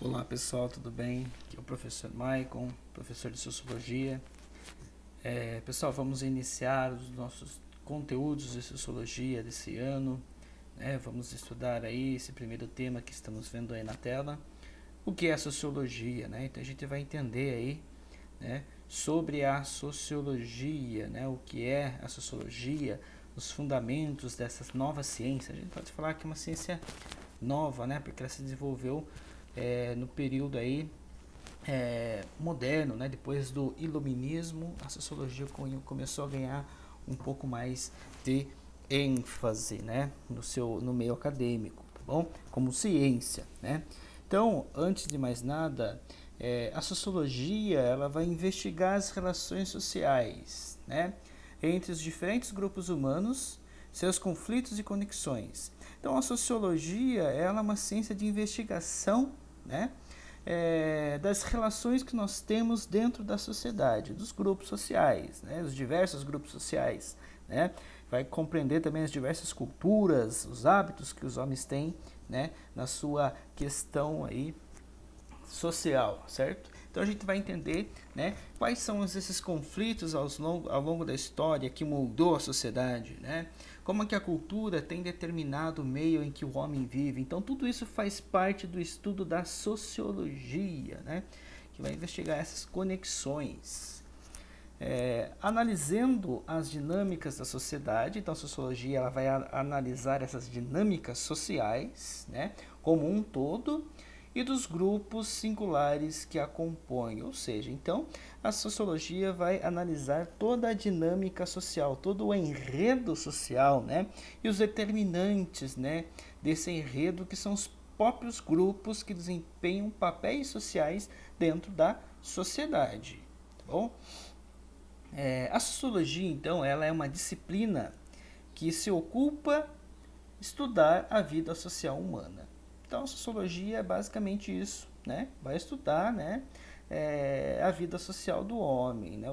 Olá pessoal, tudo bem? Aqui é o professor Maicon, professor de Sociologia. Pessoal, vamos iniciar os nossos conteúdos de Sociologia desse ano. Vamos estudar aí esse primeiro tema que estamos vendo aí na tela. O que é a Sociologia, né? Então a gente vai entender aí, né, sobre a Sociologia, né? O que é a Sociologia, os fundamentos dessa nova ciência. A gente pode falar que é uma ciência nova, né? Porque ela se desenvolveu no período aí moderno, né? Depois do iluminismo, a sociologia começou a ganhar um pouco mais de ênfase, né? No meio acadêmico, tá bom? Como ciência, né? Então, antes de mais nada, a sociologia ela vai investigar as relações sociais, né? Entre os diferentes grupos humanos, seus conflitos e conexões. Então, a sociologia ela é uma ciência de investigação, né, das relações que nós temos dentro da sociedade, dos grupos sociais, né, os diversos grupos sociais, né, vai compreender também as diversas culturas, os hábitos que os homens têm, né, na sua questão aí social, certo? Então a gente vai entender, né, quais são esses conflitos ao longo da história que moldou a sociedade, né? Como é que a cultura tem determinado o meio em que o homem vive. Então tudo isso faz parte do estudo da sociologia, né, que vai investigar essas conexões. Analisando as dinâmicas da sociedade, então a sociologia ela vai analisar essas dinâmicas sociais, né, como um todo, e dos grupos singulares que a compõem, ou seja, então a sociologia vai analisar toda a dinâmica social, todo o enredo social, né, e os determinantes, né, desse enredo que são os próprios grupos que desempenham papéis sociais dentro da sociedade, tá bom? A sociologia, então, ela é uma disciplina que se ocupa estudar a vida social humana. Então, a sociologia é basicamente isso, né? Vai estudar, né, a vida social do homem, né,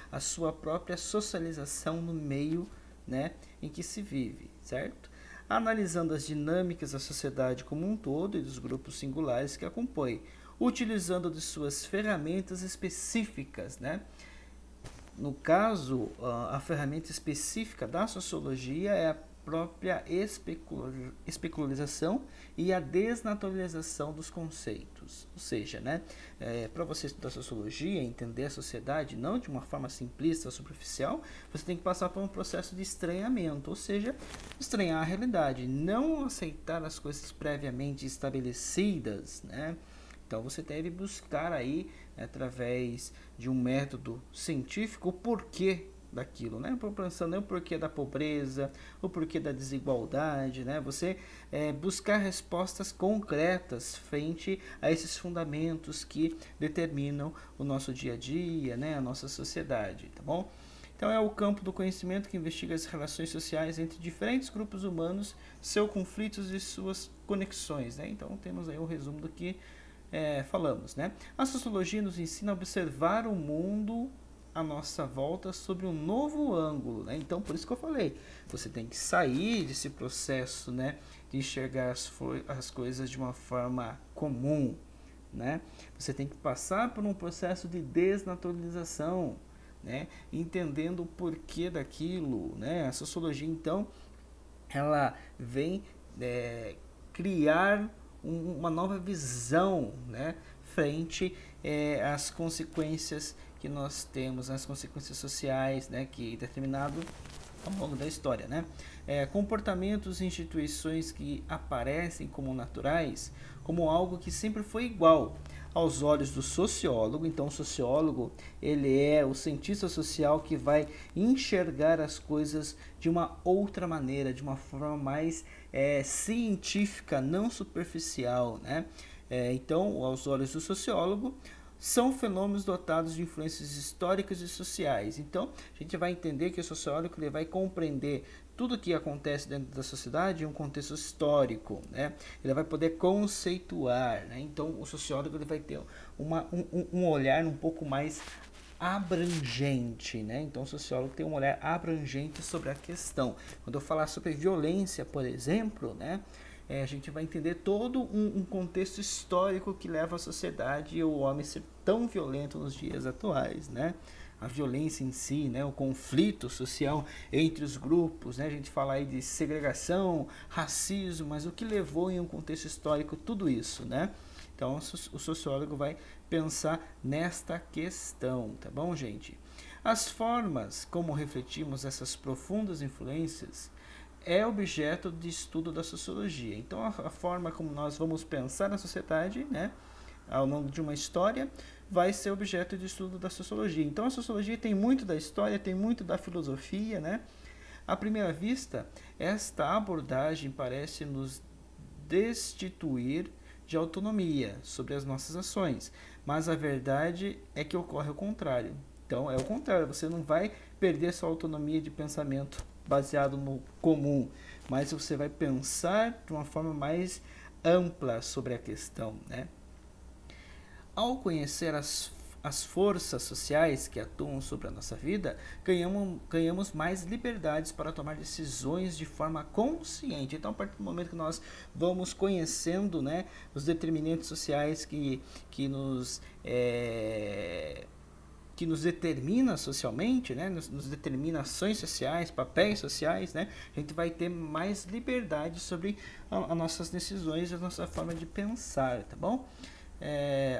a sua própria socialização no meio, né, em que se vive, certo? Analisando as dinâmicas da sociedade como um todo e dos grupos singulares que a compõem, utilizando de suas ferramentas específicas, né? No caso, a ferramenta específica da sociologia é a própria especularização e a desnaturalização dos conceitos. Ou seja, né, para você estudar sociologia, entender a sociedade, não de uma forma simplista, superficial, você tem que passar por um processo de estranhamento, ou seja, estranhar a realidade, não aceitar as coisas previamente estabelecidas, né? Então você deve buscar aí, através de um método científico, o porquê daquilo, né? Pensando o porquê da pobreza, o porquê da desigualdade, né? Você buscar respostas concretas frente a esses fundamentos que determinam o nosso dia a dia, né? A nossa sociedade, tá bom? Então é o campo do conhecimento que investiga as relações sociais entre diferentes grupos humanos, seus conflitos e suas conexões, né? Então temos aí o resumo do que falamos, né? A sociologia nos ensina a observar o mundo à nossa volta sobre um novo ângulo, né? Então, por isso que eu falei, você tem que sair desse processo, né, de enxergar as coisas de uma forma comum, né? Você tem que passar por um processo de desnaturalização, né? Entendendo o porquê daquilo, né? A sociologia, então, ela vem criar uma nova visão, né, frente às consequências que nós temos, as consequências sociais, né, que determinado ao longo da história, né, comportamentos e instituições que aparecem como naturais, como algo que sempre foi igual aos olhos do sociólogo. Então o sociólogo ele é o cientista social que vai enxergar as coisas de uma outra maneira, de uma forma mais científica, não superficial, né? Então, aos olhos do sociólogo, são fenômenos dotados de influências históricas e sociais. Então, a gente vai entender que o sociólogo ele vai compreender tudo o que acontece dentro da sociedade em um contexto histórico, né? Ele vai poder conceituar, né? Então, o sociólogo ele vai ter um olhar um pouco mais abrangente, né? Então o sociólogo tem um olhar abrangente sobre a questão. Quando eu falar sobre violência, por exemplo, né, a gente vai entender todo um contexto histórico que leva a sociedade e o homem a ser tão violento nos dias atuais, né? A violência em si, né? O conflito social entre os grupos, né? A gente fala aí de segregação, racismo, mas o que levou em um contexto histórico tudo isso, né? Então o sociólogo vai pensar nesta questão, tá bom, gente? As formas como refletimos essas profundas influências é objeto de estudo da sociologia. Então a forma como nós vamos pensar na sociedade, né, ao longo de uma história, vai ser objeto de estudo da sociologia. Então a sociologia tem muito da história, tem muito da filosofia, né? À primeira vista, esta abordagem parece nos destituir de autonomia sobre as nossas ações, mas a verdade é que ocorre o contrário. Então é o contrário, você não vai perder sua autonomia de pensamento baseado no comum, mas você vai pensar de uma forma mais ampla sobre a questão, né? Ao conhecer as forças sociais que atuam sobre a nossa vida, ganhamos mais liberdades para tomar decisões de forma consciente. Então, a partir do momento que nós vamos conhecendo, né, os determinantes sociais que nos determina socialmente, né, nos determina ações sociais, papéis sociais, né, a gente vai ter mais liberdade sobre as nossas decisões, a nossa forma de pensar, tá bom?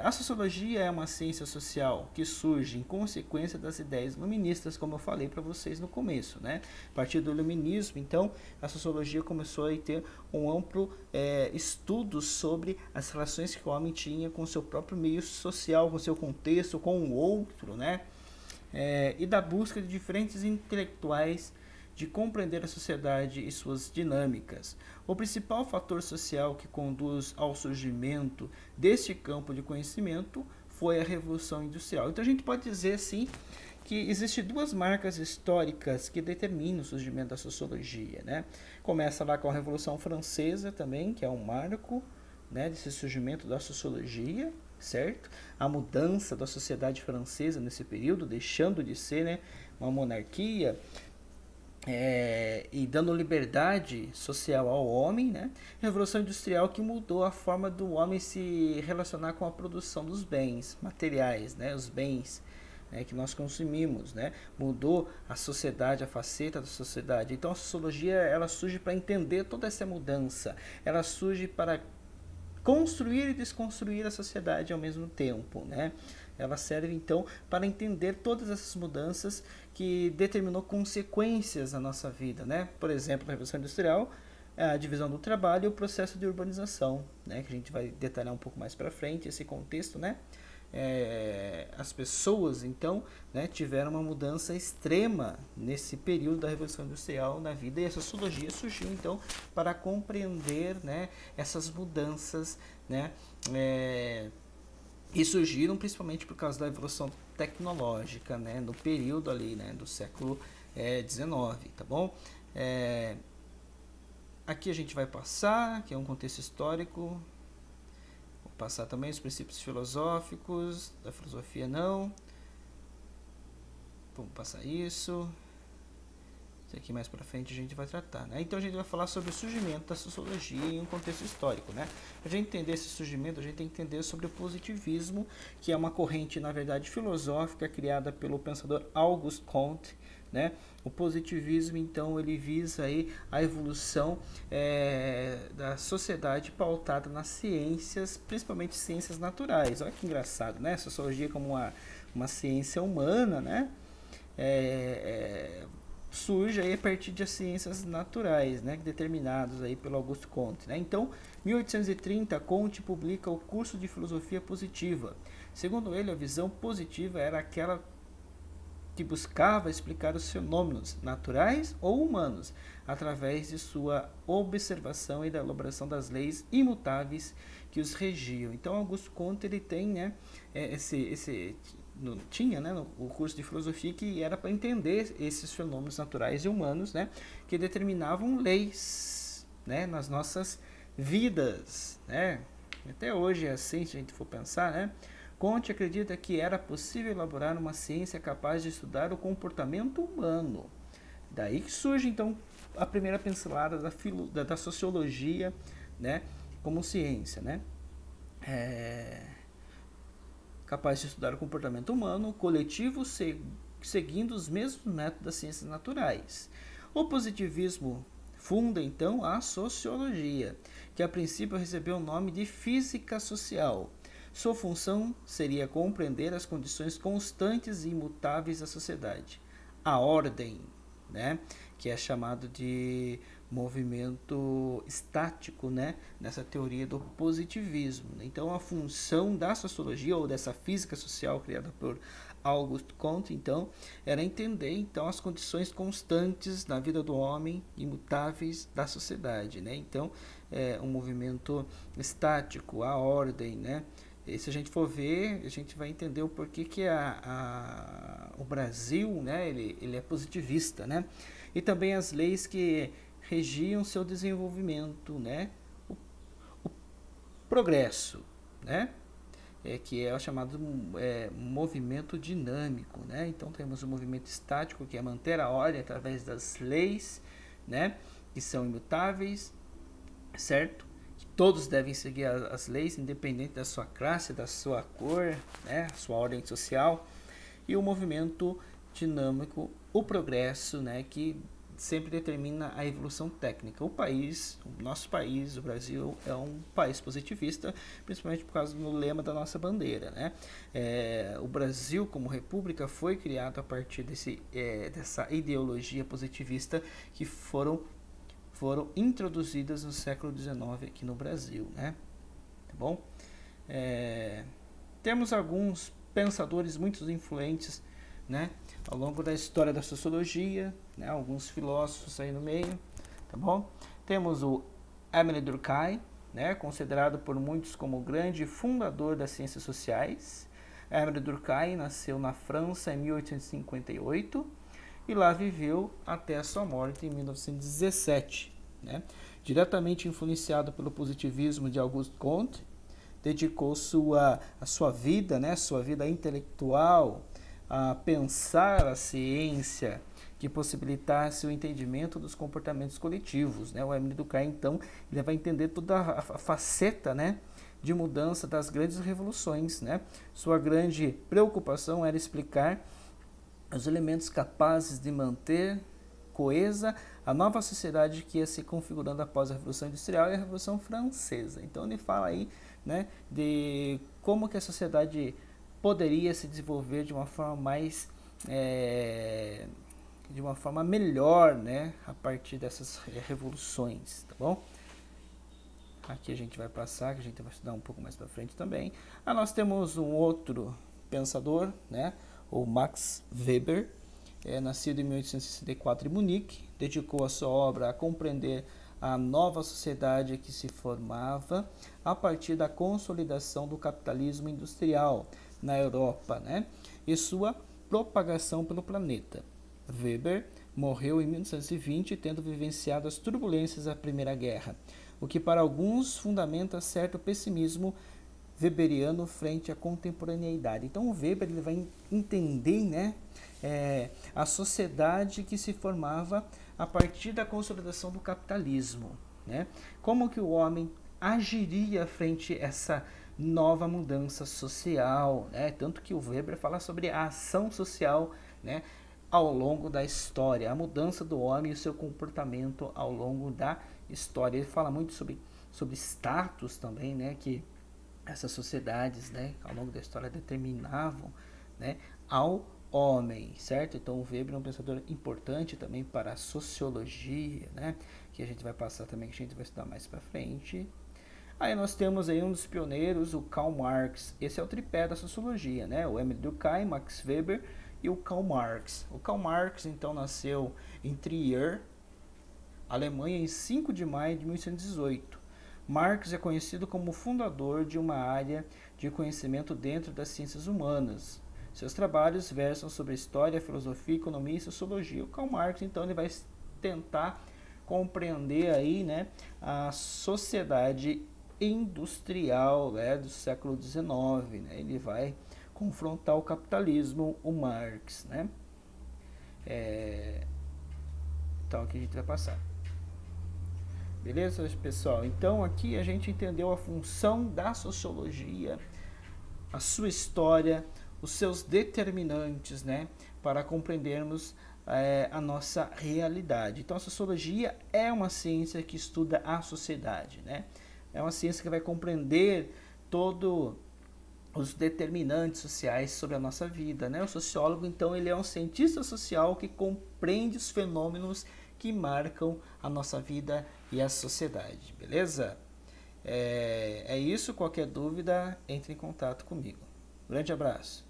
A sociologia é uma ciência social que surge em consequência das ideias iluministas, como eu falei para vocês no começo, né? A partir do iluminismo, então, a sociologia começou a ter um amplo estudo sobre as relações que o homem tinha com o seu próprio meio social, com o seu contexto, com o outro, né? E da busca de diferentes intelectuais de compreender a sociedade e suas dinâmicas. O principal fator social que conduz ao surgimento deste campo de conhecimento foi a Revolução Industrial. Então a gente pode dizer assim que existem duas marcas históricas que determinam o surgimento da sociologia, né? Começa lá com a Revolução Francesa também, que é um marco, né, desse surgimento da sociologia, certo? A mudança da sociedade francesa nesse período, deixando de ser, né, uma monarquia, e dando liberdade social ao homem, né? Revolução Industrial que mudou a forma do homem se relacionar com a produção dos bens materiais, né? Os bens, né, que nós consumimos, né? Mudou a sociedade, a faceta da sociedade. Então a sociologia ela surge para entender toda essa mudança. Ela surge para construir e desconstruir a sociedade ao mesmo tempo, né? Ela serve então para entender todas essas mudanças que determinou consequências na nossa vida, né? Por exemplo, a Revolução Industrial, a divisão do trabalho e o processo de urbanização, né? Que a gente vai detalhar um pouco mais para frente esse contexto, né? As pessoas então, né, tiveram uma mudança extrema nesse período da Revolução Industrial na vida, e a sociologia surgiu então para compreender, né, essas mudanças, né, e surgiram principalmente por causa da evolução tecnológica, né, no período ali, né, do século XIX, tá bom? Aqui a gente vai passar, que é um contexto histórico. Passar também os princípios filosóficos, da filosofia não. Vamos passar isso. Isso aqui mais para frente a gente vai tratar, né? Então a gente vai falar sobre o surgimento da sociologia em um contexto histórico, né? Para a gente entender esse surgimento, a gente tem que entender sobre o positivismo, que é uma corrente, na verdade, filosófica criada pelo pensador Auguste Comte, né? O positivismo, então, ele visa aí a evolução da sociedade pautada nas ciências, principalmente ciências naturais. Olha que engraçado, né? A sociologia como uma ciência humana, né? Surge aí a partir de ciências naturais, né? Determinados aí pelo Auguste Comte, né? Então, em 1830, Comte publica o curso de filosofia positiva. Segundo ele, a visão positiva era aquela que buscava explicar os fenômenos naturais ou humanos através de sua observação e da elaboração das leis imutáveis que os regiam. Então, Auguste Comte ele tem, né, tinha, né, o curso de filosofia que era para entender esses fenômenos naturais e humanos, né, que determinavam leis, né, nas nossas vidas, né? Até hoje é assim, se a gente for pensar, né? Comte acredita que era possível elaborar uma ciência capaz de estudar o comportamento humano. Daí que surge, então, a primeira pincelada da sociologia, né, como ciência, né, capaz de estudar o comportamento humano coletivo seguindo os mesmos métodos das ciências naturais. O positivismo funda então a sociologia, que a princípio recebeu o nome de física social. Sua função seria compreender as condições constantes e imutáveis da sociedade. A ordem, né, que é chamado de movimento estático, né, nessa teoria do positivismo. Então, a função da sociologia ou dessa física social criada por Auguste Comte, então, era entender então as condições constantes na vida do homem, imutáveis da sociedade, né? Então, um movimento estático, a ordem, né? E se a gente for ver, a gente vai entender o porquê que o Brasil, né, ele é positivista, né? E também as leis que regiam seu desenvolvimento, né? O progresso, né? Que é o chamado movimento dinâmico, né? Então temos o movimento estático, que é manter a ordem através das leis, né, que são imutáveis, certo? Que todos devem seguir as leis, independente da sua classe, da sua cor, né, sua ordem social. E o movimento dinâmico, o progresso, né, que sempre determina a evolução técnica. O nosso país, o Brasil, é um país positivista, principalmente por causa do lema da nossa bandeira, né? O Brasil, como república, foi criado a partir dessa ideologia positivista que foram introduzidas no século XIX aqui no Brasil, né? Tá bom? Temos alguns pensadores muito influentes, né, ao longo da história da sociologia, né, alguns filósofos aí no meio, tá bom? Temos o Émile Durkheim, né, considerado por muitos como o grande fundador das ciências sociais. Émile Durkheim nasceu na França em 1858 e lá viveu até a sua morte em 1917, né? Diretamente influenciado pelo positivismo de Auguste Comte, dedicou a sua vida, né, sua vida intelectual, a pensar a ciência que possibilitasse o entendimento dos comportamentos coletivos, né? O Émile Durkheim, então, ele vai entender toda a faceta, né, de mudança das grandes revoluções, né? Sua grande preocupação era explicar os elementos capazes de manter coesa a nova sociedade que ia se configurando após a Revolução Industrial e a Revolução Francesa. Então ele fala aí, né, de como que a sociedade poderia se desenvolver de uma forma mais de uma forma melhor, né, a partir dessas revoluções, tá bom? Aqui a gente vai passar, que a gente vai estudar um pouco mais para frente também. Nós temos um outro pensador, né, o Max Weber, nascido em 1864 em Munique, dedicou a sua obra a compreender a nova sociedade que se formava a partir da consolidação do capitalismo industrial na Europa, né, e sua propagação pelo planeta. Weber morreu em 1920, tendo vivenciado as turbulências da Primeira Guerra, o que para alguns fundamenta certo pessimismo weberiano frente à contemporaneidade. Então o Weber ele vai entender, né, a sociedade que se formava a partir da consolidação do capitalismo, né? Como que o homem agiria frente a essa nova mudança social, né? Tanto que o Weber fala sobre a ação social, né, ao longo da história, a mudança do homem e o seu comportamento ao longo da história. Ele fala muito sobre status também, né, que essas sociedades, né, ao longo da história determinavam, né, ao homem, certo? Então o Weber é um pensador importante também para a sociologia, né, que a gente vai passar também, que a gente vai estudar mais para frente. Aí nós temos aí um dos pioneiros, o Karl Marx. Esse é o tripé da sociologia, né? O Émile Durkheim, Max Weber e o Karl Marx. O Karl Marx, então, nasceu em Trier, Alemanha, em 5 de maio de 1818. Marx é conhecido como fundador de uma área de conhecimento dentro das ciências humanas. Seus trabalhos versam sobre história, filosofia, economia e sociologia. O Karl Marx, então, ele vai tentar compreender aí, né, a sociedade industrial, né, do século XIX, né? Ele vai confrontar o capitalismo, o Marx, né? Então aqui a gente vai passar. Beleza, pessoal? Então aqui a gente entendeu a função da sociologia, a sua história, os seus determinantes, né, para compreendermos a nossa realidade. Então a sociologia é uma ciência que estuda a sociedade, né? É uma ciência que vai compreender todo os determinantes sociais sobre a nossa vida, né? O sociólogo, então, ele é um cientista social que compreende os fenômenos que marcam a nossa vida e a sociedade, beleza? É isso, qualquer dúvida, entre em contato comigo. Grande abraço.